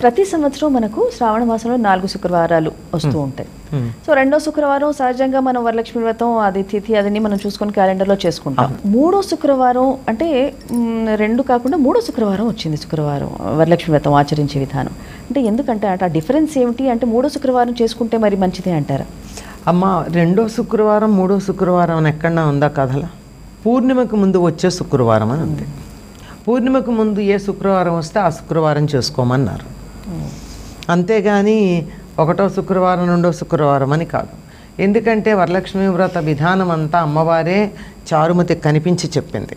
ప్రతి సంవత్సరం మనకు శ్రావణ మాసంలో 4 శుక్రవారాలు వస్తూ ఉంటాయి. సో రెండో శుక్రవారం సహజంగా మనం వరలక్ష్మి వ్రతం అది తిథి అదని మనం చూసుకొని క్యాలెండర్లో చేసుకుంటాం. మూడో శుక్రవారం అంటే రెండు కాకుండా మూడో శుక్రవారం వచ్చింది శుక్రవారం వరలక్ష్మి వ్రతం ఆచరించే విధానం. అంటే ఎందుకంటే ఆ డిఫరెన్స్ ఏమిటి అంటే మూడో శుక్రవారం చేసుకుంటే మరి మంచిదే అంటారా? అమ్మ, రెండో శుక్రవారం మూడో శుక్రవారం అని ఎక్కడన్నా ఉందా కథలా? పూర్ణిమకు ముందు వచ్చే శుక్రవారం అని ఉంది. పూర్ణిమకు ముందు ఏ శుక్రవారం వస్తే ఆ శుక్రవారం చేసుకోమన్నారు. అంతేగాని ఒకటో శుక్రవారం రెండో శుక్రవారం అని కాదు. ఎందుకంటే వరలక్ష్మి వ్రత విధానం అంతా అమ్మవారే చారుమతి కనిపించి చెప్పింది.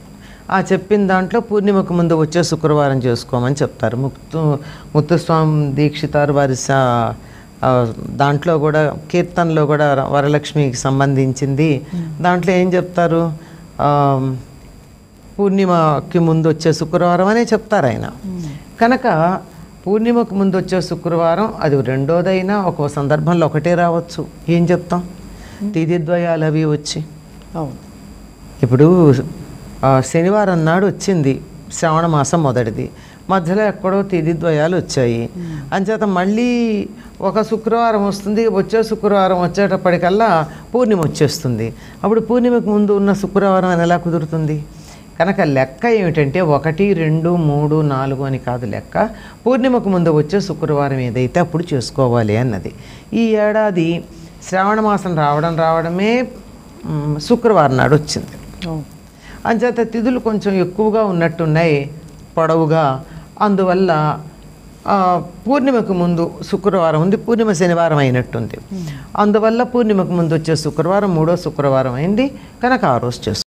ఆ చెప్పిన దాంట్లో పూర్ణిమకు ముందు వచ్చే శుక్రవారం చేసుకోమని చెప్తారు. ముత్తుస్వామి దీక్షితారు వారి దాంట్లో కూడా కీర్తనలో కూడా వరలక్ష్మికి సంబంధించింది. దాంట్లో ఏం చెప్తారు? పూర్ణిమకి ముందు వచ్చే శుక్రవారం అనే చెప్తారు ఆయన. కనుక పూర్ణిమకు ముందు వచ్చే శుక్రవారం అది రెండోదైనా ఒక సందర్భంలో ఒకటే రావచ్చు. ఏం చెప్తాం? తిథిద్వయాలు అవి వచ్చి ఇప్పుడు శనివారం నాడు వచ్చింది శ్రావణ మాసం మొదటిది, మధ్యలో ఎక్కడో తిథిద్వయాలు వచ్చాయి. అంచేత మళ్ళీ ఒక శుక్రవారం వస్తుంది, వచ్చే శుక్రవారం వచ్చేటప్పటికల్లా పూర్ణిమ వచ్చేస్తుంది. అప్పుడు పూర్ణిమకు ముందు ఉన్న శుక్రవారం అని ఎలా కుదురుతుంది? కనుక లెక్క ఏమిటంటే 1, 2, 3, 4 అని కాదు లెక్క. పూర్ణిమకు ముందు వచ్చే శుక్రవారం ఏదైతే అప్పుడు చేసుకోవాలి అన్నది. ఈ ఏడాది శ్రావణ మాసం రావడమే శుక్రవారం నాడు వచ్చింది. అంచేత తిథులు కొంచెం ఎక్కువగా ఉన్నట్టున్నాయి, పొడవుగా. అందువల్ల పూర్ణిమకు ముందు శుక్రవారం ఉంది, పూర్ణిమ శనివారం అయినట్టుంది. అందువల్ల పూర్ణిమకు ముందు వచ్చే శుక్రవారం మూడో శుక్రవారం అయింది. కనుక ఆ రోజు